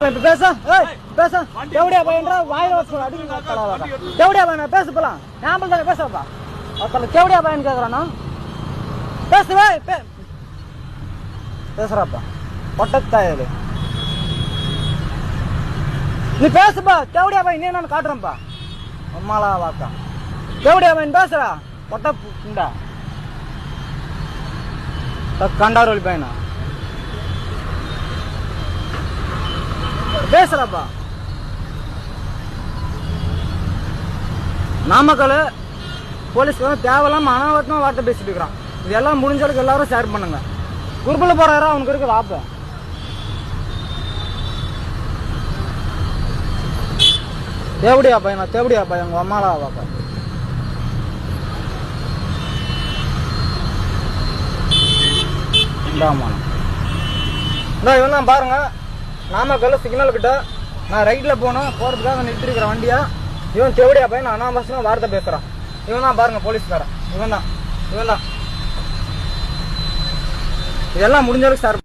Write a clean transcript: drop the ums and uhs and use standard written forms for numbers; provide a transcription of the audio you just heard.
பேச பேச எவடியா பையன்றா வாயில வச்சு அடிக்க எவடியா பையனா பேச போலாம் ஞாபகம் தானே பேசப்பா அத்தனை எவடியா பையன் கேக்குறானா பேசுவே பேசுறாப்பா பொட்டத்தாயது நீ பேசுப்பா எவடியா பையன் நீ நான் காட்டுறேன்ப்பா அம்மாலா வாக்கா எவடியா பையன் பேசுறா பொட்ட புண்டா கண்டாரோலி பையனா பேசுறப்பா நாமக்கல் போலீஸ் தேவையில்லாம அனாவட்டமா வார்த்தை பேசிட்டு இருக்கிறான். இதெல்லாம் முடிஞ்சளவுக்கு எல்லாரும் ஷேர் பண்ணுங்க. குரூப்ல போறாரா அவனுக்கு இருக்குது ஆப்ப தேவடியா பையனா தேவடியா பையன் உங்க அம்மாலா வாப்பா இவன் தான் பாருங்க. நாமக்கல் சிக்னல் கிட்ட நான் ரைட்ல போறதுக்காக நிறுத்திருக்கிற வண்டியா இவன் தேவடியா பையன் அனாவசியமா வார்த்தை பேசுறான். இவன் தான் பாருங்க போலீஸ்காரன். இவன் தான் இதெல்லாம் முடிஞ்சளவுக்கு சார்